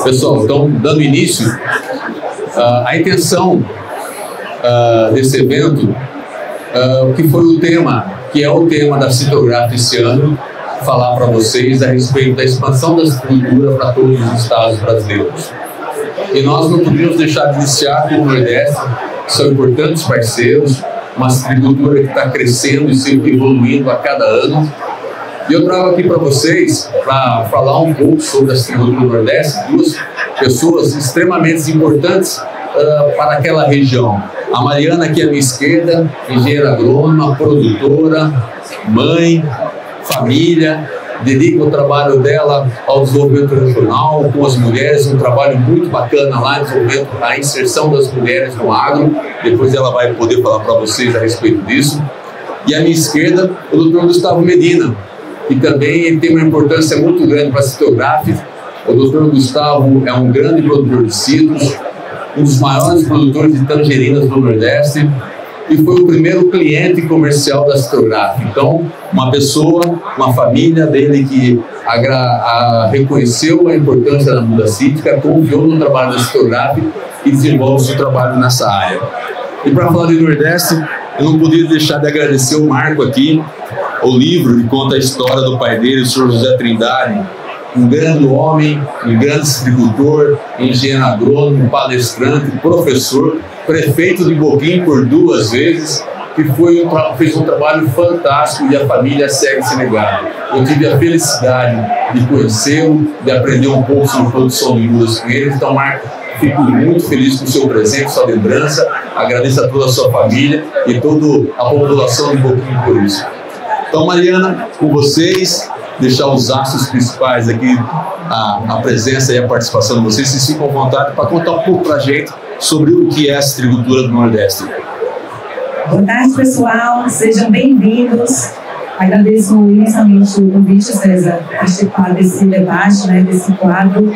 Pessoal, então, dando início, a intenção desse evento, que foi o tema, que é o tema da Citrograf esse ano, falar para vocês a respeito da expansão da citricultura para todos os estados brasileiros. E nós não podíamos deixar de iniciar com o Nordeste, que são importantes parceiros, uma citricultura que está crescendo e sempre evoluindo a cada ano. E eu trago aqui para vocês, para falar um pouco sobre a citricultura do Nordeste, duas pessoas extremamente importantes para aquela região. A Mariana, aqui à minha esquerda, engenheira agrônoma, produtora, mãe, família, dedica o trabalho dela ao desenvolvimento regional, com as mulheres, um trabalho muito bacana lá, desenvolvimento, a inserção das mulheres no agro. Depois ela vai poder falar para vocês a respeito disso. E à minha esquerda, o Dr. Gustavo Medina, que também tem uma importância muito grande para a Citrograf. O Dr. Gustavo é um grande produtor de citros, um dos maiores produtores de tangerinas do Nordeste, e foi o primeiro cliente comercial da Citrograf. Então, uma pessoa, uma família dele que reconheceu a importância da muda cítrica, confiou no trabalho da Citrograf e desenvolve o seu trabalho nessa área. E para falar de Nordeste, eu não podia deixar de agradecer o Marco aqui, o livro que conta a história do pai dele, o Sr. José Trindade, um grande homem, um grande citricultor, engenheiro agrônomo, palestrante, professor, prefeito de Boquim por 2 vezes, que fez um trabalho fantástico e a família segue se negando. Eu tive a felicidade de conhecê-lo, de aprender um pouco sobre produção de mudas com ele. Então, Marco, fico muito feliz com o seu presente, sua lembrança, agradeço a toda a sua família e toda a população de Boquim por isso. Então, Mariana, com vocês, deixar os astros principais aqui, a presença e a participação de vocês, se ficam à vontade para contar um pouco para a gente sobre o que é a citricultura do Nordeste. Boa tarde, pessoal, sejam bem-vindos. Agradeço imensamente o convite, César, a participar desse debate, desse quadro.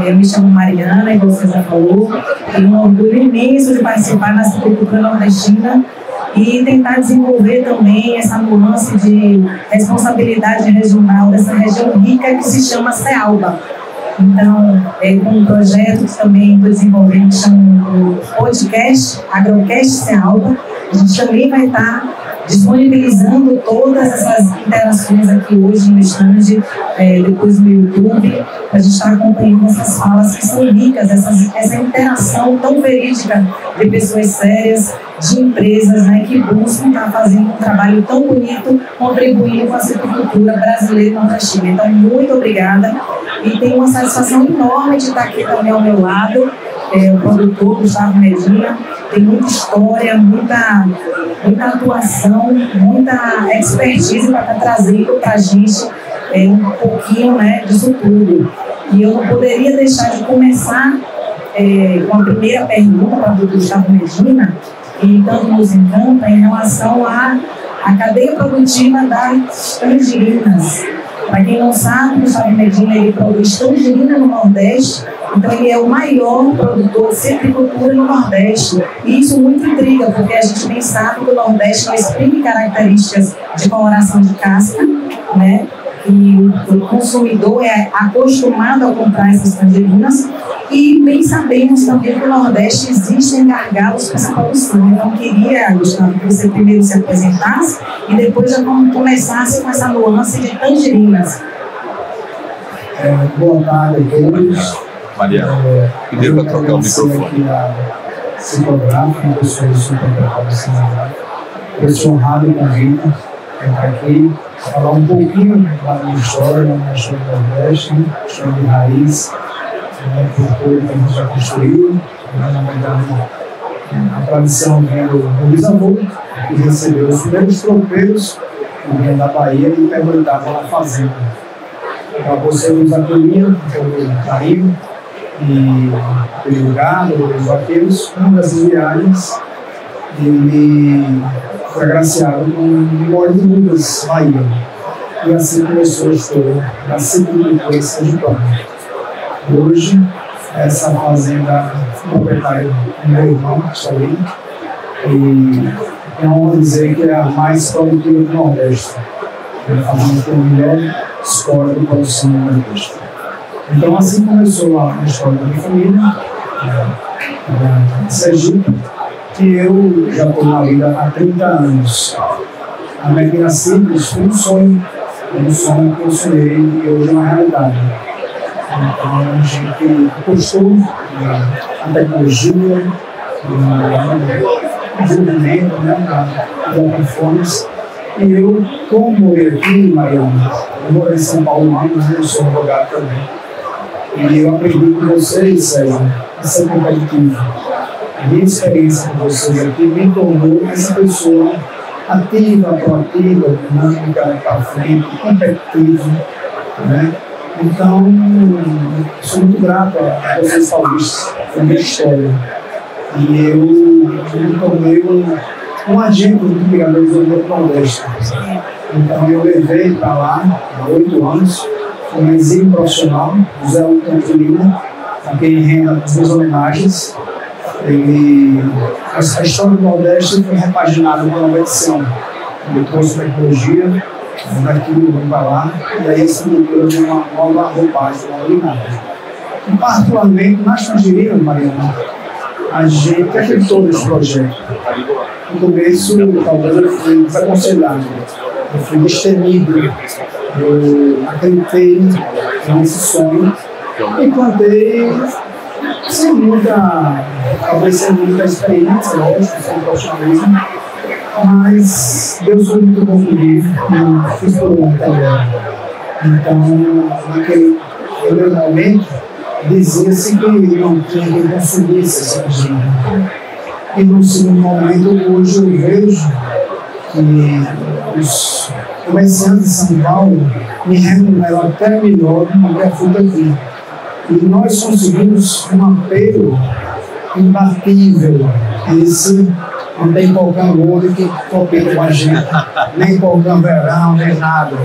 Eu me chamo Mariana, igual o César falou, tenho um orgulho imenso de participar na citricultura nordestina e tentar desenvolver também essa nuance de responsabilidade regional dessa região rica que se chama Cealba. Então, com um projeto que também estou desenvolvendo, que chama o podcast, Agrocast Cealba, a gente também vai estar disponibilizando todas essas interações aqui hoje no stand, depois no YouTube. A gente está acompanhando essas falas que são ricas, essa interação tão verídica de pessoas sérias, de empresas que buscam estar fazendo um trabalho tão bonito, contribuindo com a citricultura brasileira e nordestina. Então, muito obrigada. E tenho uma satisfação enorme de estar aqui também ao meu lado, o produtor Gustavo Medina. Tem muita história, muita atuação, muita expertise para estar trazendo para a gente um pouquinho disso tudo. E eu não poderia deixar de começar com a primeira pergunta para o Gustavo Medina, que tanto nos encanta em relação à cadeia produtiva das tangerinas. Para quem não sabe, o Gustavo Medina ele produz tangerina no Nordeste, então ele é o maior produtor de citricultura no Nordeste. E isso muito intriga, porque a gente bem sabe que o Nordeste não exprime características de coloração de casca, e o consumidor é acostumado a comprar essas tangerinas. E bem sabemos também que no Nordeste existem gargalos para essa produção. Então, queria, Gustavo, que você primeiro se apresentasse e depois já começasse com essa nuance de tangerinas. Boa tarde a todos. Mariana, pediu para trocar o microfone. Citrograf, uma pessoa super profissional. Eu sou honrado com a vida, estar aqui, falar um pouquinho da minha história, do Nordeste, história de raiz, por tudo que a gente já construiu. Na verdade, a tradição vem do bisavô, que recebeu os primeiros tropeiros que vinham da Bahia e perguntavam na fazenda. Para você nos acolhia, pelo carinho e pelo gado, pelos vaqueiros. Uma dessas viagens, ele foi agraciado com um óleo de mudas, Bahia. E assim começou a história da citricultura sergipana. Hoje, essa fazenda proprietária do meu irmão, Salim, e é honra dizer que é a mais produtiva do Nordeste. A fazenda tem a melhor escola de produção do Nordeste. Então, assim começou a história da minha família, da Sergipe, que eu já estou na vida há 30 anos. A Medina Simples foi um sonho que eu sonhei e hoje é uma realidade. Então, a gente apostou na tecnologia, no desenvolvimento, das plataformas. E eu, como morei aqui, Mariana, eu morei em São Paulo há anos, eu sou advogado também. E eu aprendi com vocês, César, a ser competitivo. A minha experiência com vocês aqui me tornou essa pessoa ativa, proativa, dinâmica, para frente, competitiva, né? Então, sou muito grato a vocês paulistas, pela minha história. E eu me tornei um agente do Brigadeiro do Nordeste. Então, eu levei para lá há 8 anos, um exílio profissional, José Campos Lima, a quem renda as minhas homenagens. A história do Nordeste foi repaginada com uma edição. Ele trouxe tecnologia, daquilo para lá, e aí essa cultura de uma nova roupagem, uma nova imagem. E, particularmente, nas Tangerinas, Mariana, a gente acreditou nesse projeto. No começo, talvez eu fui desaconselhado, eu fui destemido, eu acreditei nesse sonho e plantei sem muita, talvez sem muita experiência, lógico, sem profissionalismo, mas Deus foi muito bom comigo e fiz por um também. Então, naquele primeiro momento, dizia-se que não tinha quem consumisse essa cozinha. E no segundo momento, hoje eu vejo que os comerciantes de São Paulo me remuneram até melhor do que a fruta aqui. E nós conseguimos um apelo imbatível. Esse não tem qualquer olho que compete com a gente, nem qualquer verão, nem nada.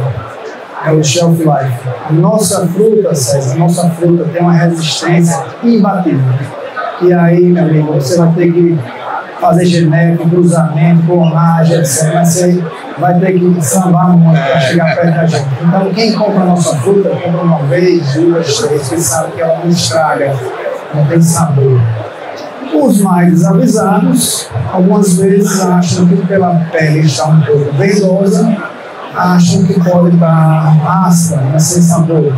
É o shelf life. A nossa fruta, César, a nossa fruta tem uma resistência imbatível. E aí, meu amigo, você vai ter que fazer genética, cruzamento, clonagem, etc. Mas você vai ter que sambar muito para chegar perto da gente. Então, quem compra a nossa fruta, compra uma vez, duas, três, porque sabe que ela não estraga, não tem sabor. Os mais desavisados, algumas vezes acham que pela pele está um pouco verdosa, acham que pode estar ácida, mas sem sabor.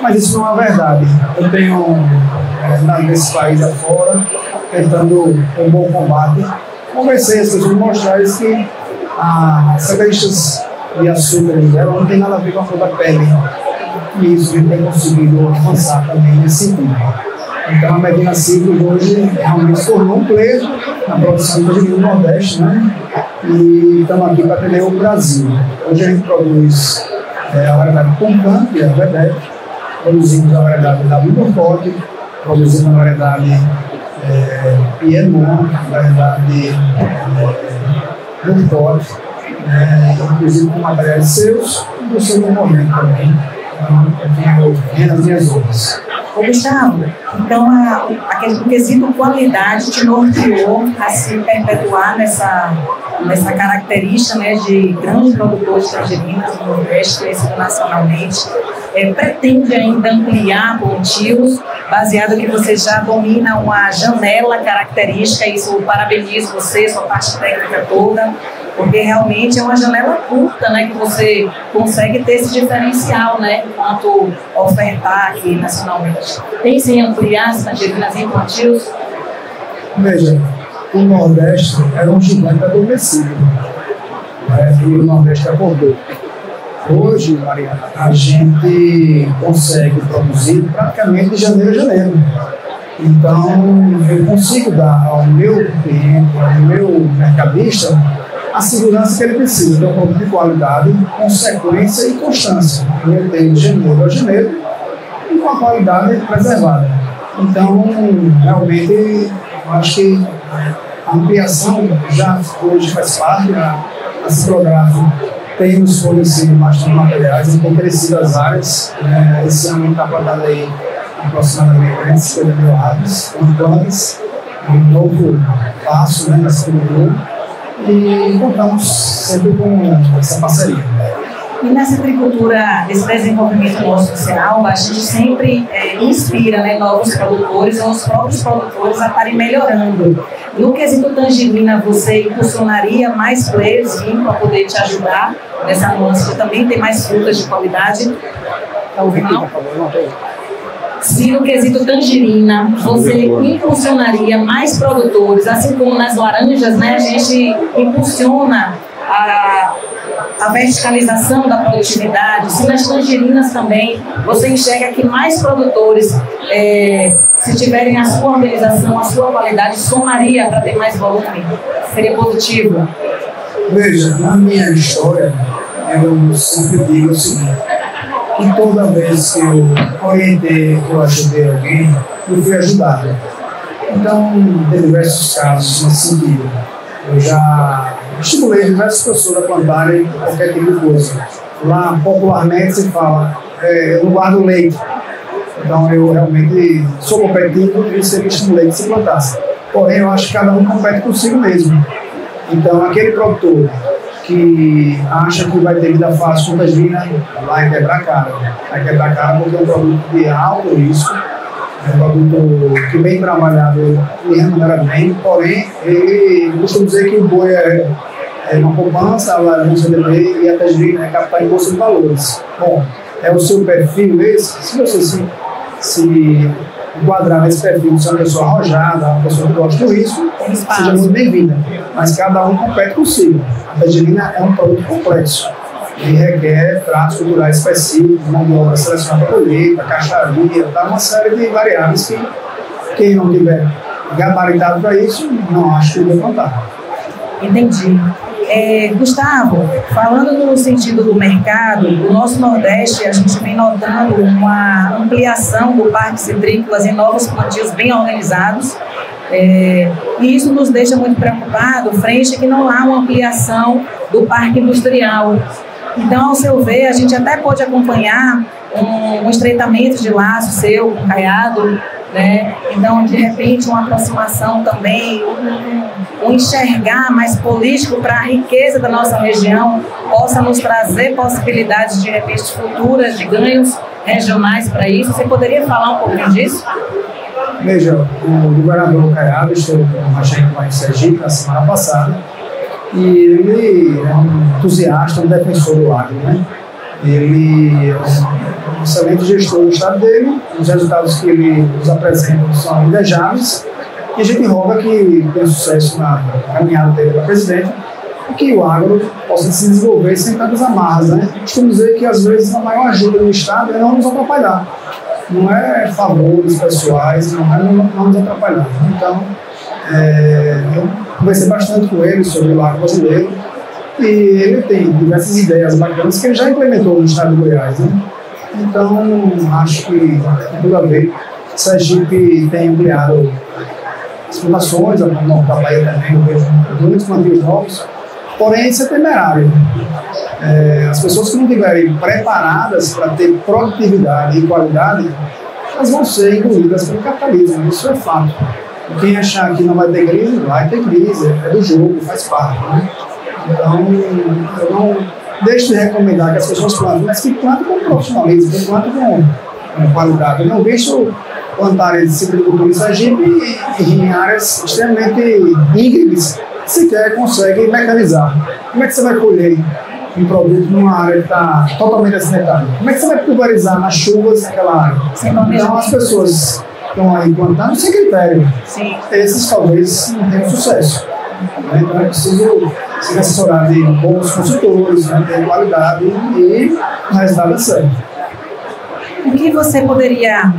Mas isso não é verdade. Eu tenho, nesse país afora, tentando um bom combate, conversei as pessoas, mostrar que as características de açúcar dela não tem nada a ver com a cor da pele. E isso a gente tem conseguido avançar também nesse sentido. Então a Medina Simples hoje realmente se tornou um player na produção do Nordeste, né? E estamos aqui para atender o Brasil. Hoje a gente produz a variedade Concan, que é a Vedete, produzimos a variedade da Bibocote, produzimos a variedade Piedmont, a variedade Bibocote, inclusive com materiais seus e do seu concorrente também. Então, eu tenho as minhas outras. Ô Gustavo, então o quesito qualidade te norteou a se perpetuar nessa característica, né, de grande produtor de tangerinas no Nordeste, conhecido nacionalmente. Pretende ainda ampliar plantios, baseado que você já domina uma janela característica, isso eu parabenizo você, sua parte técnica toda, porque realmente é uma janela curta, né, que você consegue ter esse diferencial, né, enquanto ofertar aqui nacionalmente. Pense em ampliar as tangerinas em plantios? Veja, o Nordeste era um gigante adormecido, e o Nordeste acordou. Hoje, Mariana, a gente consegue produzir praticamente de janeiro a janeiro. Então, eu consigo dar ao meu cliente, ao meu mercadista, a segurança que ele precisa de um produto de qualidade, consequência e constância. Eu tenho de janeiro a janeiro e com a qualidade preservada. Então, realmente, eu acho que a ampliação já hoje faz parte. A Ciprográfica tem nos fornecido bastante materiais e tem crescido as áreas. Esse ano está plantado aí aproximadamente 50 mil árvores, plantas, um novo passo, na silvicultura. E contamos sempre com essa parceria. E nessa agricultura, esse desenvolvimento nosso social, a gente sempre inspira, né, novos produtores ou os próprios produtores a estarem melhorando. No quesito tangerina, você impulsionaria mais players vindo para poder te ajudar nessa nuance de também ter mais frutas de qualidade? Está ouvindo, não? Se no quesito tangerina você impulsionaria mais produtores, assim como nas laranjas, né, a gente impulsiona a verticalização da produtividade. Se nas tangerinas também você enxerga que mais produtores, se tiverem a sua organização, a sua qualidade, somaria para ter mais volume, seria positivo? Veja, na minha história, eu sempre digo o seguinte, que toda vez que eu orientei, que eu ajudei alguém, eu fui ajudado. Então, tem diversos casos nesse sentido. Eu já estimulei diversas pessoas a plantarem qualquer tipo de coisa. Lá, popularmente, se fala, eu não guardo leite. Então, eu realmente sou competitivo e sempre estimulei que se plantasse. Porém, eu acho que cada um compete consigo mesmo. Então, aquele produtor que acha que vai ter vida fácil com tangerina, vai quebrar a cara. Vai quebrar a cara porque é um produto de alto risco, é um produto que bem trabalhado e remunera bem, porém, ele costuma dizer que o boi é uma poupança, a laranja e a tangerina é captar em bolsa de valores. Bom, é o seu perfil esse? Se você se enquadrar nesse perfil, se é uma pessoa arrojada, uma pessoa que gosta do risco, seja muito bem-vinda. Mas cada um compete consigo. A tangerina é um produto complexo e requer tratos culturais específicos, mão de obra selecionada para colheita, caixaria, tá, uma série de variáveis que quem não tiver gabaritado para isso, não acho que deve plantar. Entendi. Gustavo, falando no sentido do mercado, o nosso Nordeste, a gente vem notando uma ampliação do parque citrícolas em novos plantios bem organizados, e isso nos deixa muito preocupados frente a que não há uma ampliação do parque industrial. Então, ao seu ver, a gente até pode acompanhar um estreitamento de laço seu com o Caiado, né? Então, de repente, uma aproximação também, um enxergar mais político para a riqueza da nossa região, possa nos trazer possibilidades, de repente, futuras de ganhos regionais para isso. Você poderia falar um pouquinho disso? Veja, o governador Caiado esteve com a gente lá em Sergipe na semana passada e ele é um entusiasta, um defensor do agro, né? Ele é um excelente gestor do estado dele, os resultados que ele nos apresenta são invejáveis e a gente roga que tenha sucesso na caminhada dele para presidente e que o agro possa se desenvolver sem tantas amarras, né? Costumo dizer que às vezes a maior ajuda do estado é não nos atrapalhar, não é favores pessoais, não é não nos atrapalhar. Então, eu conversei bastante com ele sobre o agro brasileiro e ele tem diversas ideias bacanas que ele já implementou no estado de Goiás, né? Então, acho que tem tudo a ver. Sergipe tem ampliado as plantações, a Bahia também, eu vejo muitos plantios novos, porém isso é temerário. As pessoas que não estiverem preparadas para ter produtividade e qualidade, elas vão ser engolidas pelo capitalismo, isso é fato. Quem achar que não vai ter crise, vai ter crise, é do jogo, faz parte, né? Então, eu não deixo de recomendar que as pessoas plantem, mas que plantem com profissionalismo, que plantem com qualidade. Eu não deixo plantar esse tipo de cultura em Sergipe em áreas extremamente íngremes, sequer consegue mecanizar. Como é que você vai colher um produto numa área que está totalmente acidentada? Como é que você vai pulverizar nas chuvas naquela área? Então, as pessoas estão aí plantando sem critério. Sim. Esses talvez não tenham sucesso. Então é preciso se assessorar de bons consultores, né, ter qualidade e o resultado é certo. O que você poderia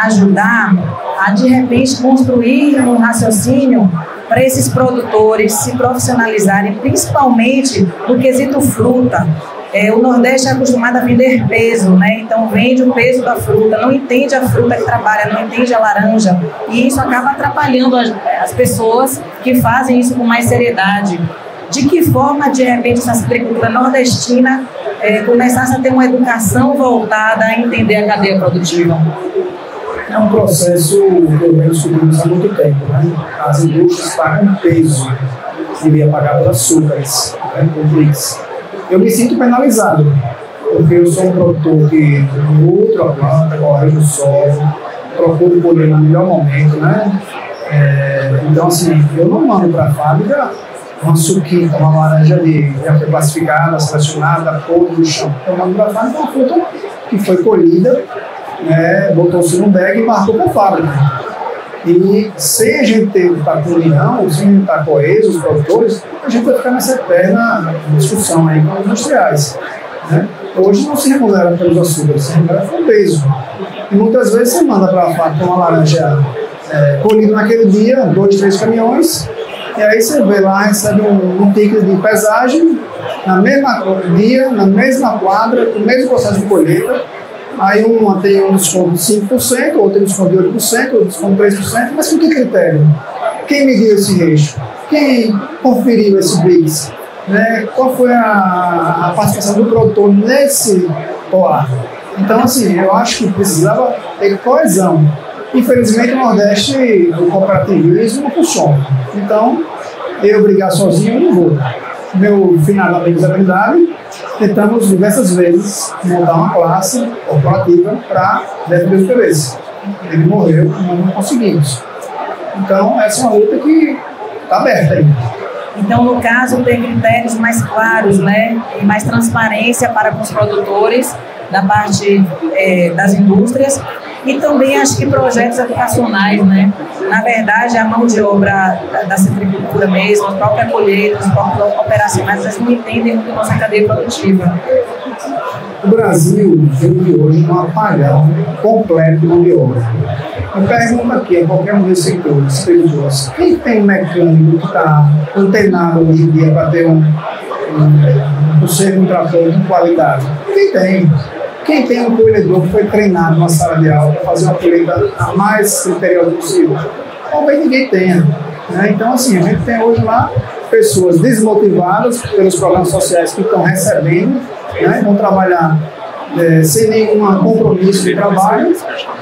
ajudar a, de repente, construir um raciocínio para esses produtores se profissionalizarem, principalmente no quesito fruta? O Nordeste é acostumado a vender peso, né? Então vende o peso da fruta, não entende a fruta que trabalha, não entende a laranja, e isso acaba atrapalhando as pessoas que fazem isso com mais seriedade. De que forma, de repente, essa agricultura nordestina começasse a ter uma educação voltada a entender a cadeia produtiva? É um processo que eu venho estudando há muito tempo, né? As indústrias pagam peso, devia pagar por açúcares, por BRICS. eu me sinto penalizado, porque eu sou um produtor que nutro a planta, corrijo o solo, procuro colher no melhor momento, né? Então, assim, eu não mando para a fábrica uma suquita, uma laranja ali, já foi classificada, selecionada, podre do chão. Eu mando para a fábrica uma fruta que foi colhida, né, botou-se no bag e marcou para a fábrica. E sem a gente estar com união, sem a gente estar coeso, os produtores, a gente vai ficar nessa eterna discussão aí com os industriais, né? Hoje não se remunera pelos açúcares, se remunera pelo peso. E muitas vezes você manda para a fábrica uma laranja colhida naquele dia, 2, 3 caminhões, e aí você vê lá, recebe um ticket de pesagem, na mesma dia, na mesma quadra, com o mesmo processo de colheita. Aí uma tem um desconto de 5%, outra tem um desconto de 8%, outra desconto de 3%, mas com que critério? Quem mediu esse resto? Quem conferiu esse BRICS? Né? Qual foi a participação do produtor nesse POA? Então, assim, eu acho que precisava ter coesão. Infelizmente, no Nordeste, o cooperativismo não funciona. Então, eu brigar sozinho, eu não vou. Meu finado amigo Zé Brindade, tentamos diversas vezes montar uma classe corporativa para defender os interesses. Ele morreu, nós não conseguimos. Então, essa é uma luta que está aberta ainda. Então, no caso, tem critérios mais claros, né, e mais transparência para com os produtores da parte das indústrias e também acho que projetos educacionais, né? Na verdade, a mão de obra da citricultura mesmo, a própria colheita, os próprios operacionais, eles não entendem muito a nossa cadeia produtiva. O Brasil vive hoje um apagão completo de mão de obra. Eu pergunto aqui a qualquer um desses setores, quem tem um mecânico que está antenado hoje em dia para ter um trator de qualidade? Quem tem? Quem tem um colhedor que foi treinado numa sala de aula para fazer uma colheita a mais criteriosa possível? Talvez ninguém tenha. Né? Então, assim, a gente tem hoje lá pessoas desmotivadas pelos programas sociais que estão recebendo, né? Vão trabalhar sem nenhum compromisso de trabalho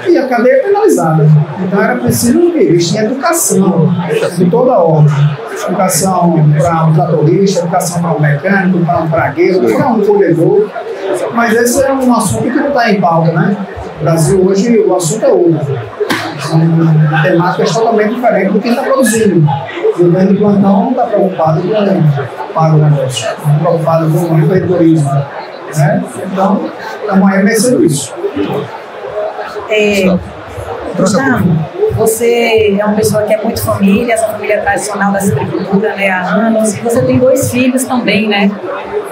e a cadeia é penalizada. Então, era preciso investir em educação de toda a ordem. Educação para um tratorista, educação para um mecânico, para um pragueiro, para um colhedor. Mas esse é um assunto que não está em pauta, né? No Brasil hoje o assunto é outro. A temática é totalmente diferente do que está produzindo. O governo do plantão não está preocupado com o agronegócio, não está preocupado com o empreendedorismo. Né? Então, estamos aí vencendo isso. Gustavo, você é uma pessoa que é muito família, essa família tradicional da citricultura, né, há anos, e você tem 2 filhos também, né?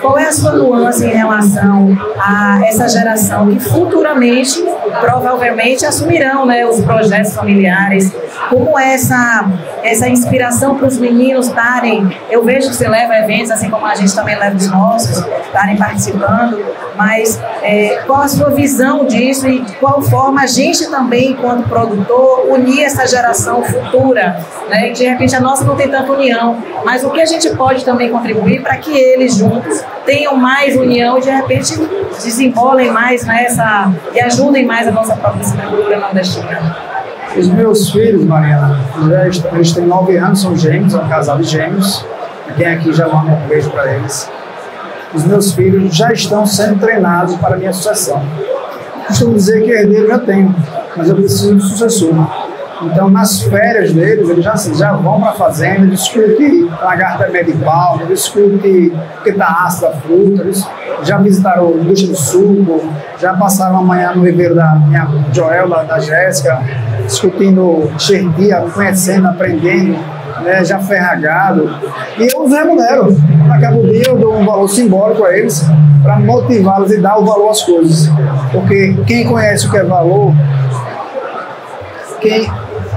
Qual é a sua nuance em relação a essa geração que futuramente, provavelmente, assumirão, né, os projetos familiares? Como é essa inspiração para os meninos estarem... Eu vejo que você leva eventos, assim como a gente também leva os nossos, estarem participando, mas qual a sua visão disso e de qual forma a gente também, enquanto produtor, unir essa geração futura, né? De repente a nossa não tem tanta união, mas o que a gente pode também contribuir para que eles juntos tenham mais união e de repente desenvolvem mais nessa e ajudem mais a nossa própria citricultura nordestina. Os meus filhos, Mariana, eles têm 9 anos, são gêmeos, é um casal de gêmeos. Quem aqui já manda um beijo para eles. Os meus filhos já estão sendo treinados para a minha sucessão. Costumo dizer que herdeiro já tenho, mas eu preciso de sucessor. Então, nas férias deles, eles já vão para a fazenda, discutem lagarta de pau, discutem porque está ácida a fruta, eles já visitaram a indústria do suco, já passaram amanhã no viveiro da minha Joel, da Jéssica, discutindo xerdia, conhecendo, aprendendo, né, já ferragado. E eu os remunero. Acaba o dia, eu dou um valor simbólico a eles para motivá-los e dar o valor às coisas. Porque quem conhece o que é valor,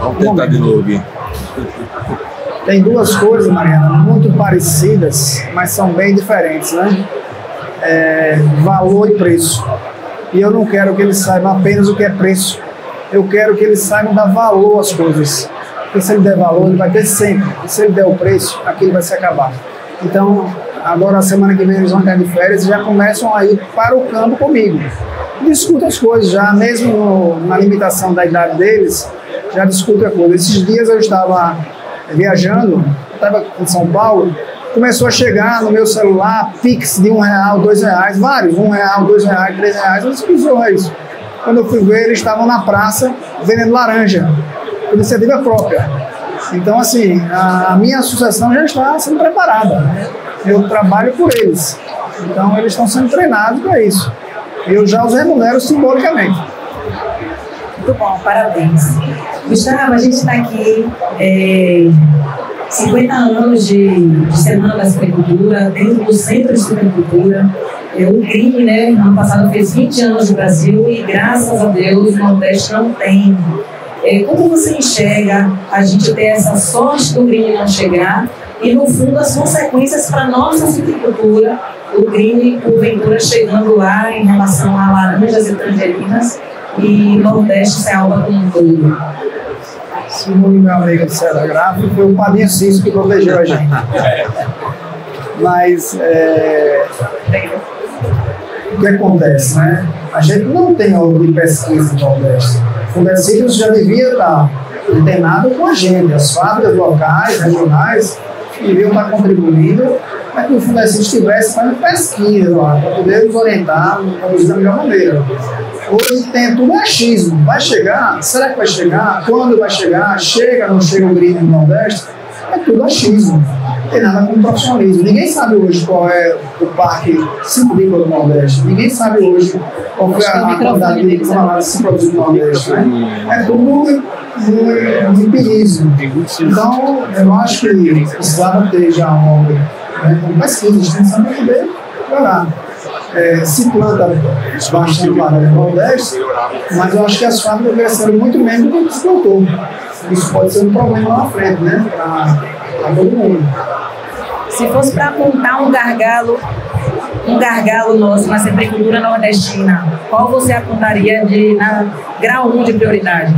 Vamos tentar de novo aqui. Tem 2 coisas, Mariana, muito parecidas, mas são bem diferentes, né? Valor e preço. E eu não quero que eles saibam apenas o que é preço. Eu quero que eles saibam dar valor às coisas. Porque se ele der valor, ele vai ter sempre. E se ele der o preço, aquilo vai se acabar. Então, agora a semana que vem eles vão estar de férias e já começam a ir para o campo comigo. Discutem as coisas já, mesmo na limitação da idade deles, já discutem a coisa. Esses dias eu estava viajando, estava em São Paulo, começou a chegar no meu celular Pix de R$1, R$2, vários, R$1, R$2, R$3. Eu disse, que zorro é isso? Quando eu fui ver, eles estavam na praça vendendo laranja, por iniciativa própria. Então, assim, a minha associação já está sendo preparada. Eu trabalho por eles. Então, eles estão sendo treinados para isso. Eu já os remunero simbolicamente. Muito bom, parabéns. Gustavo, a gente está aqui, 50 anos de Semana da Sucaricultura, dentro do Centro de Sucaricultura. O GRIM, né, ano passado fez 20 anos no Brasil e, graças a Deus, o Nordeste não tem. Como você enxerga a gente ter essa sorte do GRIM não chegar e, no fundo, as consequências para a nossa sucaricultura, o GRIM, porventura, chegando lá em relação a laranjas e tangerinas e Nordeste sem alma como um todo? Segundo meu amigo de César Grafo, foi o Padinho Cício que protegeu a gente. Mas o que acontece, né? A gente não tem órgão de pesquisa no Nordeste. O Fundeciclos já devia estar antenado com a gente, as fábricas locais, regionais, deviam estar contribuindo para que o Fundeciclos estivesse fazendo pesquisa lá, para poder nos orientar, conduzir da melhor maneira. Hoje tem tudo achismo. Vai chegar? Será que vai chegar? Quando vai chegar? Chega, não chega o GRIM no Nordeste? É tudo achismo. Não tem nada com profissionalismo. Ninguém sabe hoje qual é o parque silvícola do Nordeste. Ninguém sabe hoje qual foi a quantidade de clorofila que se produziu no Nordeste. Né? É tudo um empirismo. Então, eu acho que precisava ter já uma pesquisa, extensão para poder melhorar. Se planta bastante laranja no Nordeste, mas eu acho que as fábricas cresceram muito menos do que se plantou. Isso pode ser um problema lá na frente, né? Para todo mundo. Se fosse para apontar um gargalo nosso na sucaricultura nordestina, qual você apontaria na grau 1 de prioridade?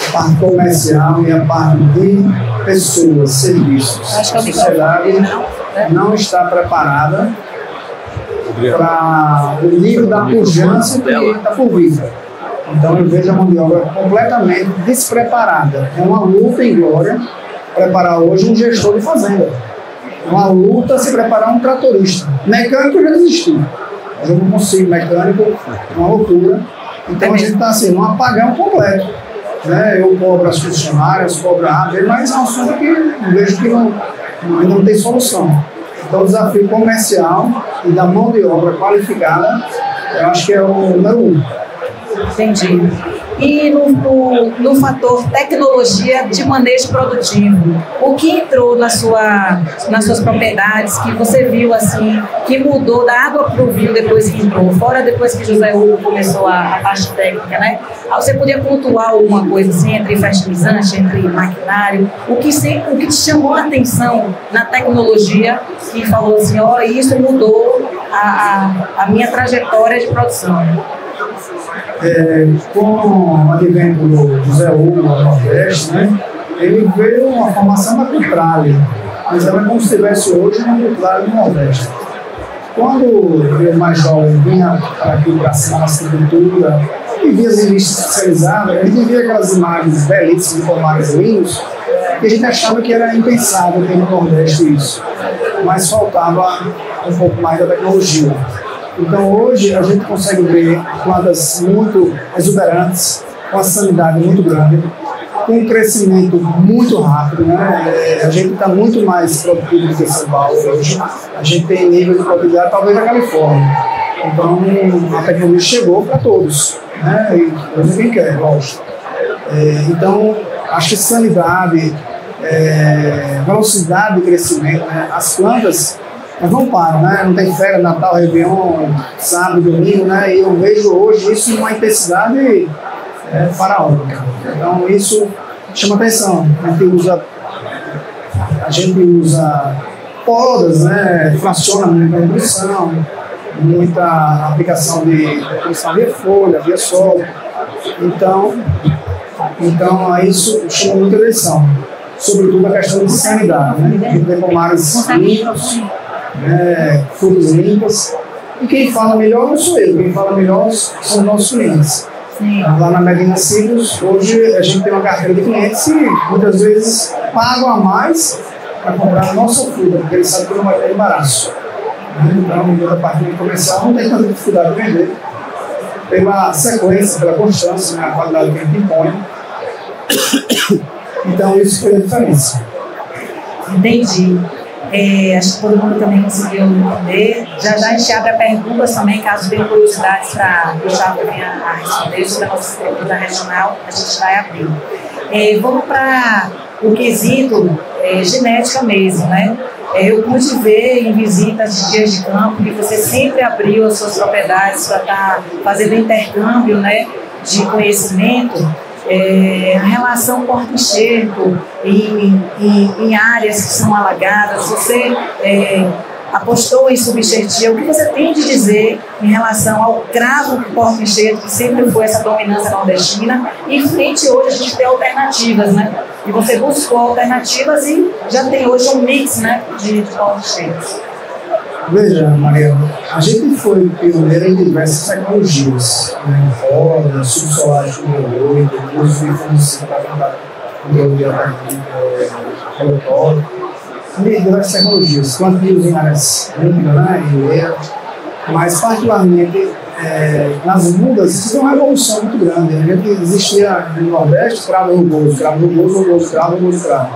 A parte comercial e a parte de pessoas, serviços. Acho que a sociedade não está preparada para o nível da pujança que está por vir. Então eu vejo a mão de obra completamente despreparada. É uma luta em glória preparar hoje um gestor de fazenda. É uma luta se preparar um tratorista. Mecânico já desistiu. Eu não consigo mecânico, é uma loucura. Então a gente está assim, num apagão completo. Né? Eu cobro as funcionárias, cobro a AB, mas é um assunto que eu vejo que ainda não tem solução. Então, o desafio comercial e da mão de obra qualificada, eu acho que é o número 1. Entendi. E no fator tecnologia de manejo produtivo, o que entrou nas suas propriedades, que você viu assim, que mudou da água para o vinho depois que entrou, fora depois que José Hugo começou a parte técnica, né? Você podia pontuar alguma coisa assim, entre fertilizante, entre maquinário, o que te chamou a atenção na tecnologia, que falou assim, isso mudou a minha trajetória de produção. Com o advento do José Hugo no Nordeste, né, ele veio uma formação da Cutrale, mas era como se estivesse hoje na Cutrale no Nordeste. Quando eu mais jovem vinha para aqui para cima na silvicultura e via as revistas especializadas, a gente via aquelas imagens belíssimas de pomares lindos e a gente achava que era impensável ter no Nordeste isso, mas faltava um pouco mais da tecnologia. Então hoje a gente consegue ver plantas muito exuberantes, com a sanidade muito grande, com um crescimento muito rápido, né? A gente está muito mais produtivo do que São Paulo hoje. A gente tem nível de produtividade talvez na Califórnia. Então a tecnologia chegou para todos, né? E ninguém quer, lógico. Então acho que sanidade, velocidade de crescimento, né? As plantas mas não param, né? Não tem férias, Natal, Réveillon, sábado, domingo, né? E eu vejo hoje isso em uma intensidade faraônica. Então isso chama atenção. A gente usa podas, né? Fraciona muita nutrição, muita aplicação de nutrição via folha, via solo. Então isso chama muita atenção. Sobretudo a questão de sanidade, né? A gente vê pomares limpos, frutas limpas. E quem fala melhor não sou eu, quem fala melhor são os nossos clientes. Lá na Medina Cílios, hoje a gente tem uma carteira de clientes que muitas vezes pagam a mais para comprar a nossa fruta, porque ele sabe que não vai ter embaraço. Então, a partir de começar, não tem tanta dificuldade de vender, pela sequência, pela constância, né, a qualidade que a gente impõe. Então, isso foi a diferença. Entendi. Acho que todo mundo também conseguiu entender. Já a gente abre a perguntas também, caso tenham curiosidades para o Gustavo venha a responder sobre a nossa estrutura regional, a gente vai abrir. Vamos para o quesito genética mesmo, né? Eu pude ver em visitas de dias de campo que você sempre abriu as suas propriedades para estar fazendo intercâmbio, né, de conhecimento. A relação porta-enxerto em áreas que são alagadas, você apostou em subenxertia. O que você tem de dizer em relação ao cravo porta-enxerto, que sempre foi essa dominância nordestina, e em frente hoje a gente tem alternativas, né? E você buscou alternativas e já tem hoje um mix, né, de porta-enxertos. Veja, Maria, a gente foi pioneira em diversas tecnologias, né? Roda, subsolares de controle, uso de função para controle de relatório, diversas tecnologias, quantos em áreas únicas, né? Mas, particularmente, nas mudas, isso é uma revolução muito grande. A gente existia no Nordeste, cravo rugoso, cravo rugoso, rugoso, cravo, rugoso, cravo.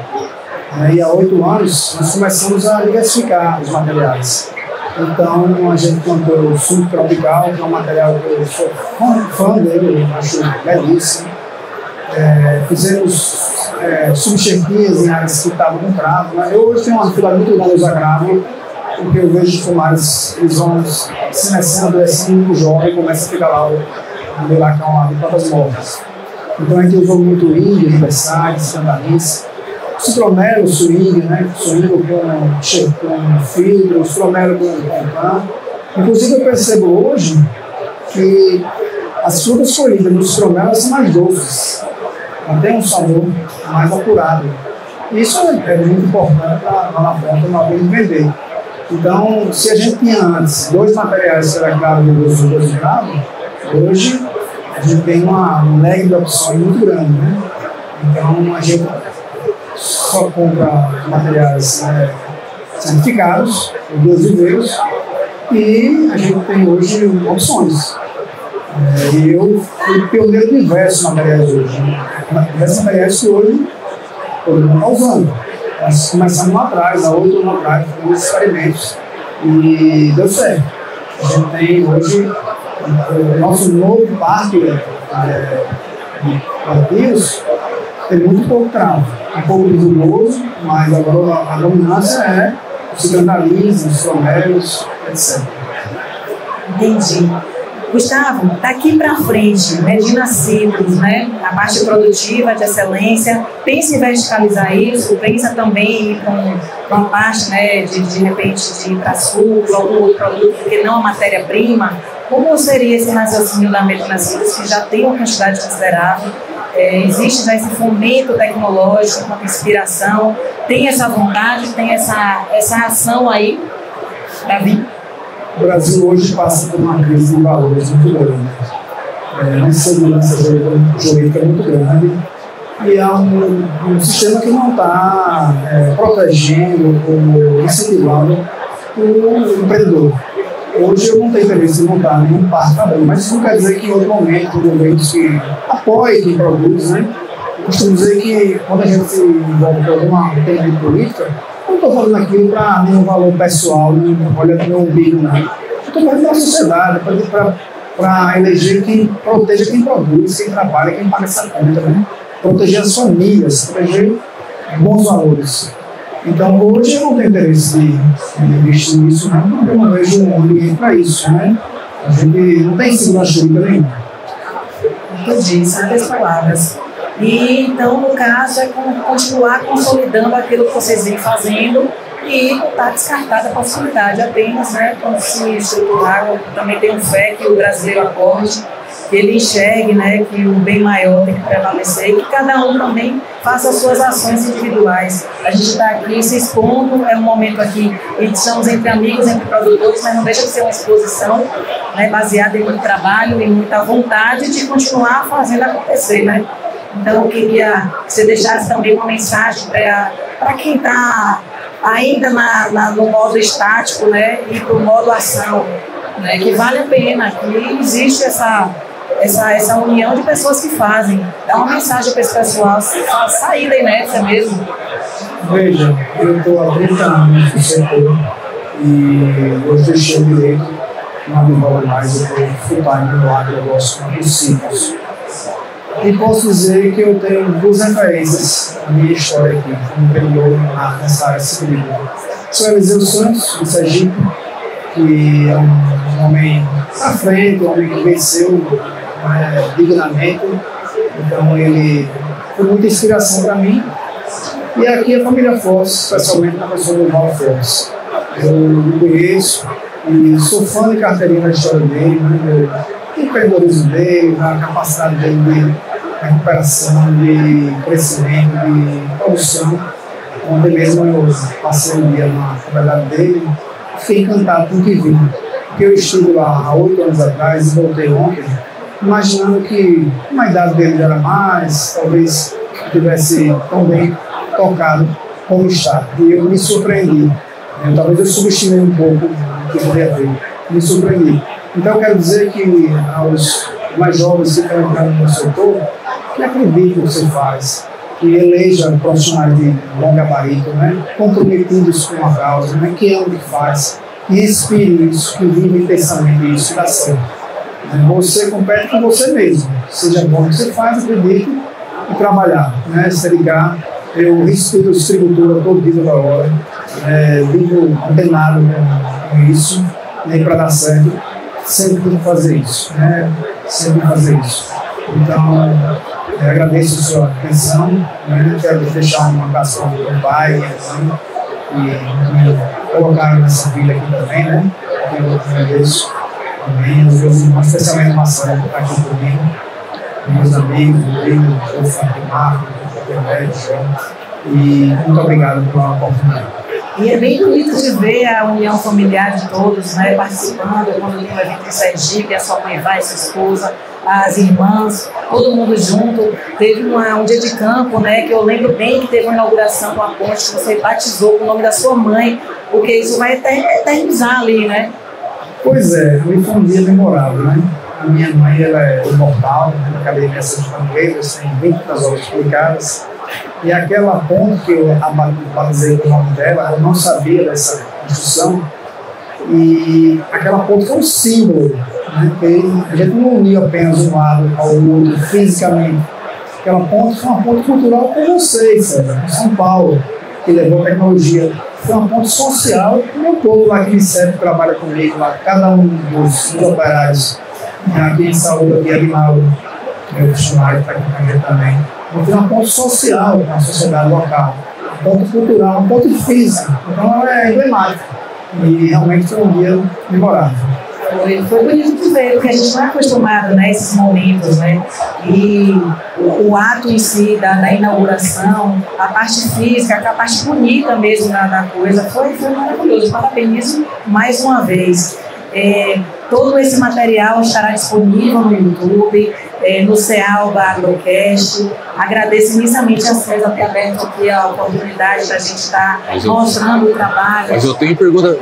E há 8 anos, nós começamos a diversificar os materiais. Então, a gente plantou o suco tropical, que é um material que eu sou fã dele, eu acho belíssimo. Fizemos subenxertias em áreas que estavam com cravo. Né? Eu hoje tenho uma dificuldade muito grande de usar cravo, porque eu vejo os pomares, eles vão se nascendo, adoecendo, jovem, começa a ficar lá o buracão lá de plantas mortas. Então, a gente usou muito índio, universais, sandanis. Citromelo, swing, né? Swing com filtro, citromelo com pão. Inclusive, eu percebo hoje que as frutas colhidas no citromelo são mais doces, tem um sabor mais apurado. Isso é muito importante lá na ponta, na hora de vender. Então, se a gente tinha antes 2 materiais que era cravo e 2 cravo, hoje a gente tem um leque de opções muito grande, né? Então, a gente só compra materiais certificados, 2 viveiros, e a gente tem hoje opções. E eu fui pioneiro de diversos materiais hoje. Diversos materiais que hoje todo mundo está usando. Nós começamos lá atrás, há 8 anos atrás, fizemos experimentos e deu certo. A gente tem hoje o nosso novo parque de plantios, tem muito pouco cravo, um pouco de rugoso, mas agora a dominância é os cicandalismos, os flomelos, etc. Entendi. Gustavo, daqui para frente, Medina Citrus, né, a parte produtiva de excelência, pensa em verticalizar isso, pensa também em ir para uma parte, né, de repente, de ir para suco, algum outro produto, porque não a matéria-prima. Como seria esse raciocínio da Medina Citrus, que já tem uma quantidade considerável? Existe já esse fomento tecnológico, uma inspiração, tem essa vontade, tem essa ação aí para vir? O Brasil hoje passa por uma crise de valores muito grande. A insegurança jurídica é muito grande e há um sistema que não está protegendo ou incentivando o empreendedor. Hoje eu não tenho interesse em montar nenhum parque também, mas isso não quer dizer que em outro momento, governos que apoiem quem produz, né? Eu costumo dizer que quando a gente se envolve com alguma tema de política, eu não estou falando aquilo para nenhum valor pessoal, olha no meu umbigo, não. Eu estou falando da sociedade, para eleger quem proteja quem produz, quem trabalha, quem paga essa conta, né? Proteger as famílias, proteger bons valores. Então, hoje eu não tenho interesse em investir nisso, não, porque eu não vejo ninguém para isso, né? A gente não tem segurança jurídica nenhuma. Entendi, sabe as palavras. E, então, no caso, é continuar consolidando aquilo que vocês vêm fazendo e não está descartada a possibilidade apenas, né, quando se estruturar. Eu também tenho fé que o brasileiro acorde, que ele enxergue, né, que o bem maior tem que prevalecer e que cada um também faça as suas ações individuais. A gente está aqui se expondo, é um momento aqui, e estamos entre amigos, entre produtores, mas não deixa de ser uma exposição, né, baseada em muito trabalho e muita vontade de continuar fazendo acontecer, né? Então, eu queria que você deixasse também uma mensagem para quem está ainda no modo estático, né, e para o modo ação, né, que vale a pena, que existe essa união de pessoas que fazem. Dá uma mensagem para esse pessoal, sair da inércia mesmo. Veja, eu estou há 30 anos no setor e hoje deixei o direito, não me envolvo mais, eu estou full-time no agronegócio com os ciclos. E posso dizer que eu tenho duas referências na minha história aqui, como empreendedor nessa área civil. Sou Eliseu Santos, de Sergipe, que é um homem à frente, um homem que venceu dignamente. Então ele foi muita inspiração para mim. E aqui a família Fortes, especialmente na pessoa do Val Fortes. Eu o conheço e sou fã de carteirinha da história dele, do empreendedorismo dele, da capacidade dele de recuperação, de crescimento, de produção. Ontem mesmo eu passei um dia na propriedade dele, fiquei encantado com o que vi. Porque eu estive lá há 8 anos atrás e voltei ontem, imaginando que a idade dele já era mais, talvez tivesse tão bem tocado como está. E eu me surpreendi. Talvez eu subestimei um pouco o que poderia ter. Me surpreendi. Então eu quero dizer que aos mais jovens que estão entrando no setor, que acreditem no que você faz, que eleja profissionais de bom gabarito, comprometidos com a causa, que amam o que faz, que inspire isso, que vive intensamente isso, dá certo. Você compete com você mesmo, seja bom o que você faz, acredite e trabalhar, se ligar. Eu respeito a distribuidora todo dia da hora, vivo antenado com isso, para dar certo, sempre tenho que fazer isso, sempre fazer isso. Então, eu agradeço a sua atenção, quero deixar uma abraço para o pai e a mãe, que me colocaram nessa vida aqui também, eu agradeço também, os meus irmãos, especialmente o Marcelo, que está aqui comigo, meus amigos, o Fatimar, e muito obrigado pela oportunidade. E é bem bonito de ver a união familiar de todos, participando, quando tem um evento em Sergipe, a sua mãe vai, sua esposa, as irmãs, todo mundo junto. Teve um dia de campo, que eu lembro bem que teve uma inauguração com a ponte que você batizou com o nome da sua mãe, porque isso vai eternizar ali, Pois é, foi um dia memorável, A minha mãe, ela é imortal, na Academia Santa Francisco, tem 20 obras publicadas. E aquela ponte que eu batizei com o nome dela, eu não sabia dessa construção. E aquela ponte foi um símbolo, que a gente não uniu apenas um lado ao outro fisicamente. Aquela ponte foi uma ponte cultural com vocês, em São Paulo, que levou tecnologia. Foi uma ponte social, o meu povo lá que me serve, que trabalha comigo lá, cada um dos operários. Aqui em saúde, aqui Aguinaldo, meu funcionário está aqui com a gente também. Então, tem uma ponte social com a sociedade local, uma ponte cultural, uma ponte física. Então, é emblemático. E realmente foi um dia memorável. Foi bonito de ver, porque a gente não é acostumado a esses momentos, E o ato em si da inauguração, a parte física, a parte bonita mesmo da coisa, foi maravilhoso. Parabenizo mais uma vez. Todo esse material estará disponível no YouTube, no CEALBA Agrocast. Agradeço imensamente a César ter aberto aqui a oportunidade da gente estar mostrando o trabalho. Mas eu tenho pergunta.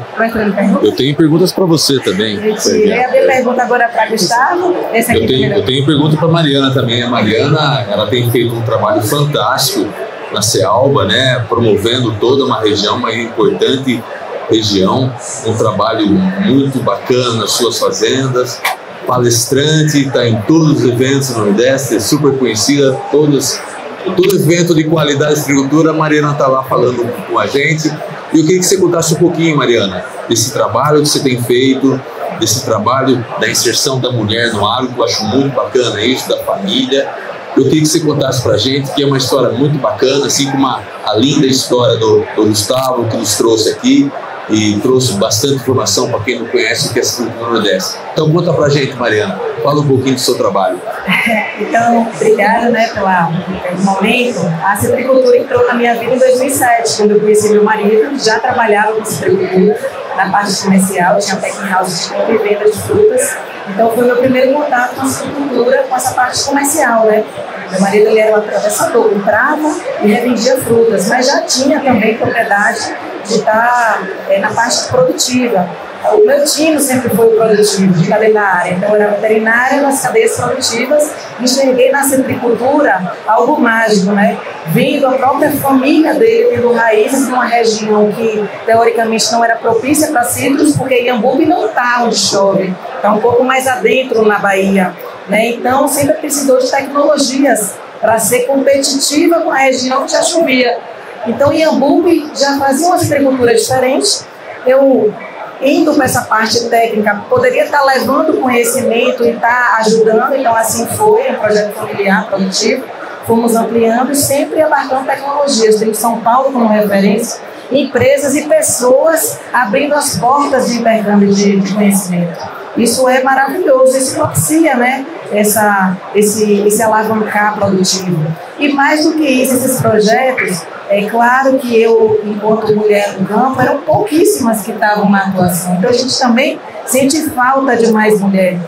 Eu tenho perguntas para você também. Eu abri pergunta agora para Gustavo. Eu tenho pergunta para Mariana também. A Mariana, ela tem feito um trabalho fantástico na CEALBA, promovendo toda uma região, uma importante região, um trabalho muito bacana nas suas fazendas, palestrante, está em todos os eventos no Nordeste, é super conhecida, todo evento de qualidade de agricultura, a Mariana está lá falando com a gente. E eu queria que você contasse um pouquinho, Mariana, desse trabalho que você tem feito, desse trabalho da inserção da mulher no agro, que eu acho muito bacana isso, da família. Eu queria que você contasse para a gente, que é uma história muito bacana, assim como a linda história do Gustavo, que nos trouxe aqui, e trouxe bastante informação para quem não conhece o que é a agricultura nordeste. Então conta pra gente, Mariana, fala um pouquinho do seu trabalho. Então, obrigada pelo momento. A citricultura entrou na minha vida em 2007, quando eu conheci meu marido, já trabalhava com citricultura na parte comercial, tinha packing house de compra e venda de frutas, Então foi meu primeiro contato com a citricultura, com essa parte comercial, né? Meu marido ele era um atravessador, comprava e revendia frutas, mas já tinha também propriedade de estar na parte produtiva. O meu tino sempre foi o produtivo, de cadeia na área. Então, eu era veterinária nas cadeias produtivas, enxerguei na citricultura algo mágico, né? Vindo a própria família dele, tendo raízes numa região que, teoricamente, não era propícia para citros, porque Iambupe não está onde chove, está um pouco mais adentro na Bahia, né? Então, sempre precisou de tecnologias para ser competitiva com a região que já chovia. Então, Iambupe já fazia uma citricultura diferente. Eu, indo para essa parte técnica, poderia estar levando conhecimento e estar ajudando, então assim foi, um projeto familiar, produtivo, fomos ampliando e sempre abarcando tecnologias, tem São Paulo como referência, empresas e pessoas abrindo as portas de intercâmbio de conhecimento. Isso é maravilhoso, isso propicia, né, esse alavancar produtivo. E mais do que isso, esses projetos, é claro que eu, enquanto mulher no campo, eram pouquíssimas que estavam na atuação. Então a gente também sente falta de mais mulher.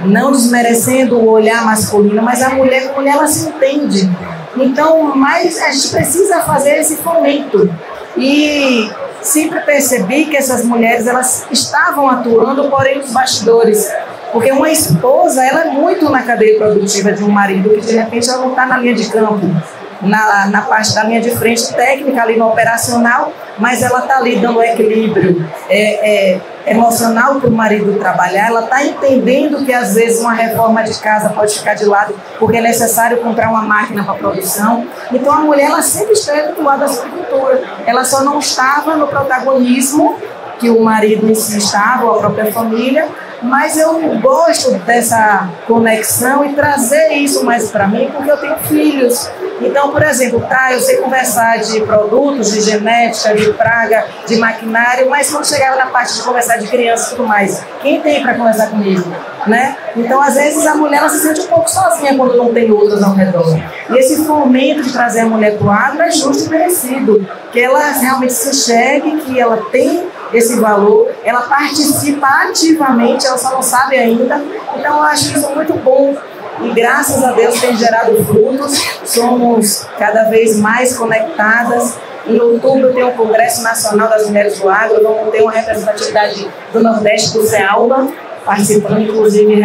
Não desmerecendo o olhar masculino, mas a mulher, como ela se entende. Então, mas a gente precisa fazer esse fomento. E sempre percebi que essas mulheres, elas estavam atuando, porém, nos bastidores. Porque uma esposa, ela é muito na cadeia produtiva de um marido, que de repente ela não está na linha de campo, na parte da linha de frente técnica, ali no operacional, mas ela está ali dando equilíbrio emocional para o marido trabalhar. Ela está entendendo que às vezes uma reforma de casa pode ficar de lado porque é necessário comprar uma máquina para produção. Então a mulher, ela sempre esteve do lado da agricultura, ela só não estava no protagonismo que o marido em si estava, ou a própria família, mas eu gosto dessa conexão e trazer isso mais para mim, porque eu tenho filhos. Então, por exemplo, eu sei conversar de produtos, de genética, de praga, de maquinário, mas quando chegava na parte de conversar de criança e tudo mais, quem tem para conversar comigo, né? Então, às vezes, a mulher ela se sente um pouco sozinha quando não tem outras ao redor. E esse fomento de trazer a mulher para o agro é justo e merecido, que ela realmente se enxergue, que ela tem esse valor, ela participa ativamente, ela só não sabe ainda. Então, eu acho isso muito bom. E graças a Deus tem gerado frutos, somos cada vez mais conectadas. Em outubro tem o Congresso Nacional das Mulheres do Agro, vamos ter uma representatividade do Nordeste do CEALBA, participando, inclusive, de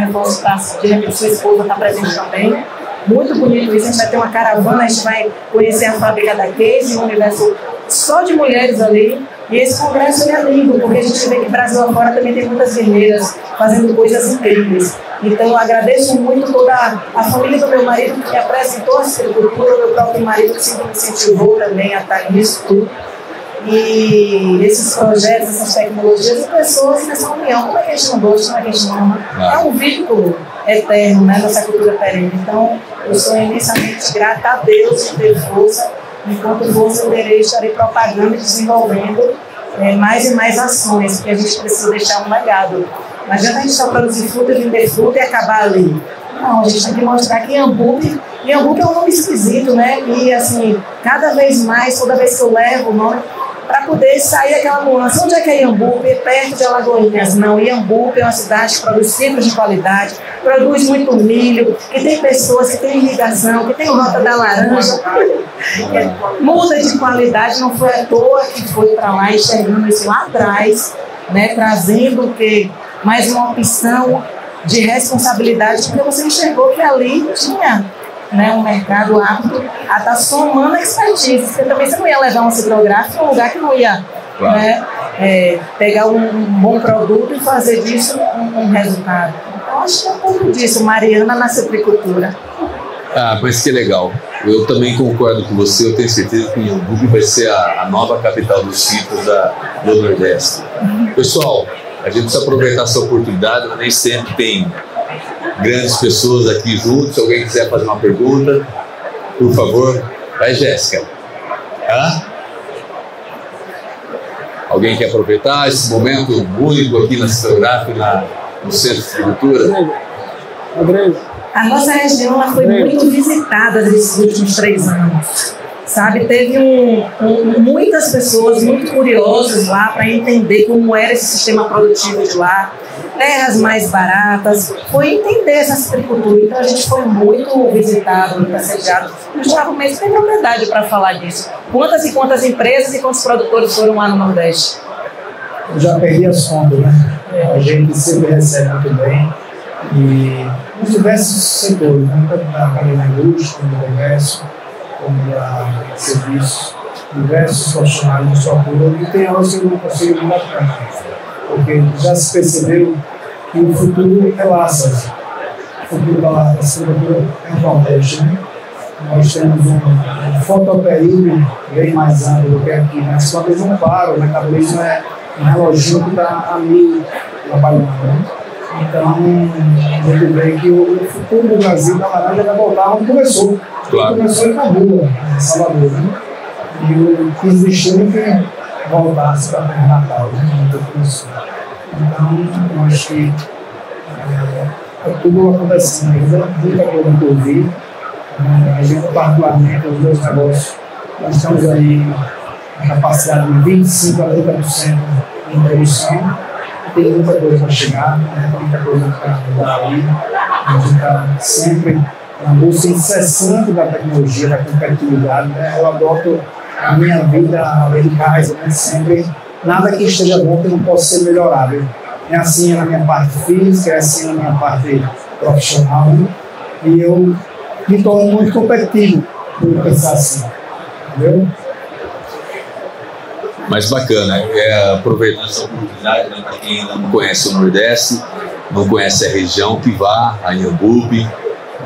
repente sua esposa está presente também. Muito bonito isso, a gente vai ter uma caravana, a gente vai conhecer a fábrica da Case, um universo só de mulheres ali. E esse congresso é lindo, porque a gente vê que Brasil afora também tem muitas guerreiras fazendo coisas incríveis. Então eu agradeço muito toda a família do meu marido que me apresentou a citricultura, o meu próprio marido que sempre me incentivou também a estar nisso tudo. E esses projetos, essas tecnologias e pessoas nessa união, como é que a gente não gosta, como é que a gente não ama? É um vínculo eterno, né, dessa cultura perene. Então eu sou imensamente grata a Deus de ter força. Enquanto vou ser estarei propagando e desenvolvendo mais e mais ações, porque a gente precisa deixar um legado. Não adianta a gente só produzir fruta, vender fruta e acabar ali. Não, a gente tem que mostrar que Iambupe é um nome esquisito, né? E assim, cada vez mais, toda vez que eu levo o nome, para poder sair aquela nuance. Onde é que é Iambupe? É perto de Alagoinhas. Não, Iambupe é uma cidade que produz citros de qualidade, produz muito milho, que tem pessoas que têm irrigação, que tem Rota da Laranja. Muda de qualidade, não foi à toa que foi para lá enxergando isso lá atrás, né, trazendo o quê? Mais uma opção de responsabilidade, porque você enxergou que ali tinha, né, um mercado apto a estar somando expertise, porque também você não ia levar um citrográfico para um lugar que não ia, claro, né, pegar um bom produto e fazer disso um resultado. Então, acho que é um pouco disso, Mariana na citricultura. Ah, mas que legal. Eu também concordo com você, eu tenho certeza que Iambupe vai ser a nova capital dos citros do Nordeste. Pessoal, a gente precisa aproveitar essa oportunidade, mas nem sempre tem grandes pessoas aqui juntos. Se alguém quiser fazer uma pergunta, por favor. Vai, Jéssica. Alguém quer aproveitar esse momento único aqui na Citrográfica, no Centro de Agricultura? A nossa região ela foi muito visitada nesses últimos 3 anos. sabe? Teve muitas pessoas muito curiosas lá para entender como era esse sistema produtivo de lá, terras mais baratas, foi entender essa agricultura. Então a gente foi muito visitado, muito assediado. O Gustavo mesmo tem propriedade para falar disso. Quantas e quantas empresas e quantos produtores foram lá no Nordeste? Eu já perdi as contas, né? A gente sempre recebe muito bem e nos diversos setores, tanto da indústria, como do comércio, como da serviços, diversos profissionais do socorro, e tem horas que eu não consigo mudar tanto, porque já se percebeu que o futuro é lá, o futuro da agricultura é o Nordeste, né? Nós temos um fotoperíodo bem mais amplo do que aqui, mas quando eles não param, o metabolismo é um reloginho que está a mil trabalhando, né? Então, a gente vê que o futuro do Brasil da laranja vai voltar onde começou. Claro. Começou em Cabula, em Salvador, né? E o que existiu que voltasse para o Natal, né? Então, eu acho que tudo acontecendo ainda, muita coisa por ouvir. A gente, particularmente, os meus negócios, nós estamos aí a capacidade de 25% a 30% em produção. Tem muita coisa para chegar, né? Muita coisa para mudar aí. A gente está sempre na busca incessante da tecnologia, da competitividade, né? Eu adoto a minha vida além de casa, né? Sempre nada que esteja bom que não possa ser melhorado. É assim na minha parte física, é assim na minha parte profissional, né? E eu me torno muito competitivo por pensar assim, entendeu? Mas bacana, aproveitar essa oportunidade, né, para quem ainda não conhece o Nordeste, não conhece a região, que vá a Inhambupe,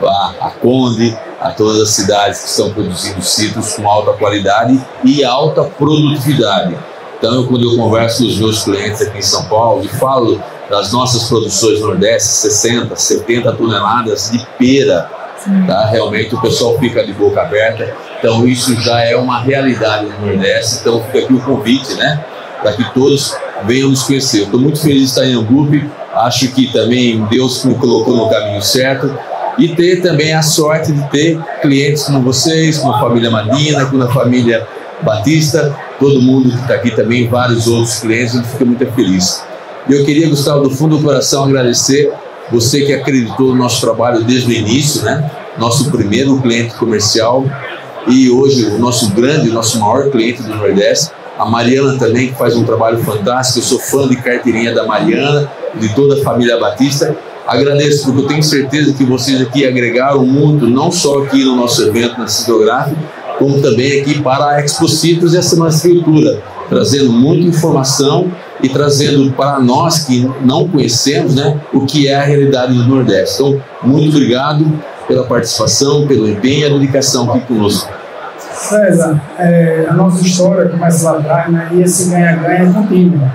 vá a Conde, a todas as cidades que estão produzindo citros com alta qualidade e alta produtividade. Então, quando eu converso com os meus clientes aqui em São Paulo e falo das nossas produções no Nordeste, 60, 70 toneladas de pera, tá? Realmente o pessoal fica de boca aberta. Então isso já é uma realidade no Nordeste. Então fica aqui o convite, né, para que todos venham nos conhecer. Eu estou muito feliz de estar em Inhambupe. Acho que também Deus me colocou no caminho certo. E ter também a sorte de ter clientes como vocês, como a família Madina, como a família Batista, todo mundo que está aqui também, vários outros clientes, a gente fica muito feliz. E eu queria, Gustavo, do fundo do coração agradecer você que acreditou no nosso trabalho desde o início, né? Nosso primeiro cliente comercial e hoje o nosso maior cliente do Nordeste. A Mariana também, que faz um trabalho fantástico. Eu sou fã de carteirinha da Mariana, de toda a família Batista. Agradeço porque eu tenho certeza que vocês aqui agregaram muito, não só aqui no nosso evento, na Citrográfica, como também aqui para a Expo Citros e a Semana de Agricultura, trazendo muita informação e trazendo para nós que não conhecemos, né, o que é a realidade do Nordeste. Então, muito obrigado pela participação, pelo empenho e a dedicação aqui conosco. César, a nossa história começa lá atrás, né, e esse ganha-ganha é contínuo.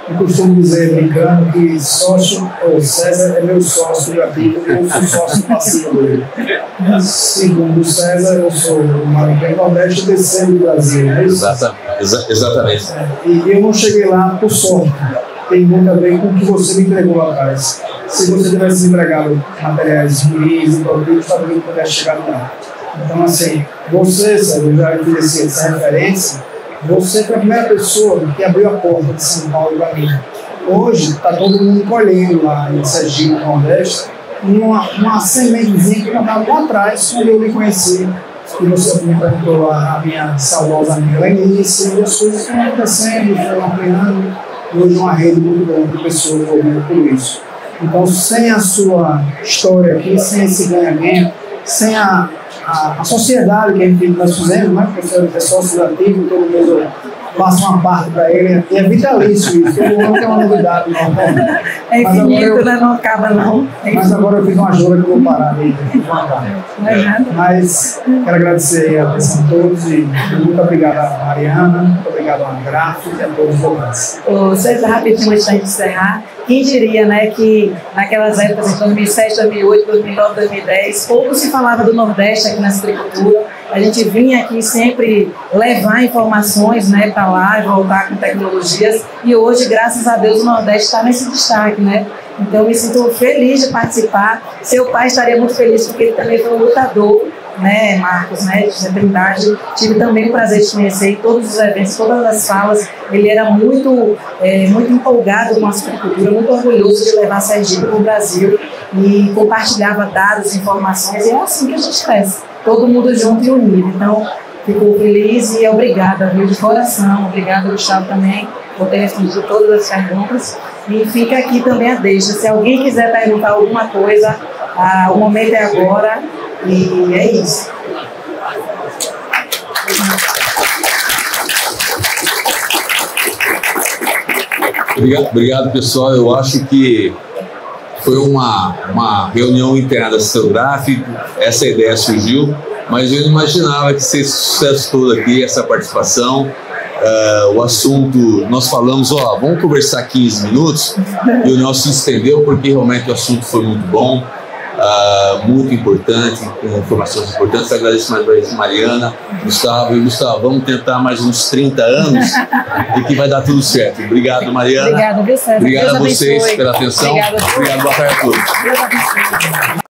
Eu costumo dizer, brincando, que sócio, ou César é meu sócio ativo, eu sou sócio passivo dele. Segundo o César, eu sou o maior Nordeste e terceiro do Brasil. É isso? Exatamente. E eu não cheguei lá por sorte. Tem muito a ver com o que você me entregou lá atrás. Se você tivesse entregado materiais ruins e produtos, talvez eu pudesse chegar lá. Então, assim, você, César, eu já fiz essa referência. Você foi a primeira pessoa que abriu a porta de São Paulo para mim. Hoje está todo mundo colhendo lá em Sergipe, no Nordeste, uma sementezinha que eu estava lá atrás, quando eu lhe conheci. E você me perguntou a minha saudosa amiga lá início, e as coisas foram acontecendo, foram ampliando. E hoje uma rede muito grande de pessoas envolvidas por isso. Então, sem a sua história aqui, sem esse ganha-ganha, sem a sociedade que nós fizemos, né? Porque é sócio ativo, todo mundo passa uma parte para ele, e é vitalício isso, todo mundo tem uma novidade nova. É infinito, né? Não acaba não. Mas agora eu fiz uma jura que eu vou parar de contar. Mas quero agradecer a atenção de todos e muito obrigado a Mariana, muito obrigado a Grafo e a todos os ouvintes. César, rapidinho antes de encerrar, quem diria, né, que naquelas épocas, em 2007, 2008, 2009, 2010, pouco se falava do Nordeste aqui na agricultura. A gente vinha aqui sempre levar informações, né, para lá e voltar com tecnologias. E hoje, graças a Deus, o Nordeste está nesse destaque, né? Então, eu me sinto feliz de participar. Seu pai estaria muito feliz porque ele também foi um lutador né, Marcos, né, de sustentabilidade. Tive também o prazer de conhecer em todos os eventos, todas as falas. Ele era muito empolgado com a suinocultura, muito orgulhoso de levar a Sergipe para o Brasil e compartilhava dados, informações, e é assim que a gente cresce, todo mundo junto e unido. Então, fico feliz e obrigada, viu, de coração. Obrigada, Gustavo, também, por ter respondido todas as perguntas. E fica aqui também a deixa. Se alguém quiser perguntar alguma coisa, o momento é agora. E é isso. Obrigado, pessoal. Eu acho que foi uma reunião interna da Citrograf. Essa ideia surgiu, mas eu não imaginava que seria esse sucesso todo aqui, essa participação. O assunto, nós falamos, vamos conversar 15 minutos, e o Nelson se estendeu porque realmente o assunto foi muito bom, muito importante, com informações importantes. Agradeço mais uma vez a Mariana, Gustavo. E Gustavo, vamos tentar mais uns 30 anos e que vai dar tudo certo. Obrigado, Mariana. Obrigada, Vicente. Obrigado a vocês pela atenção. Obrigado, boa tarde a todos.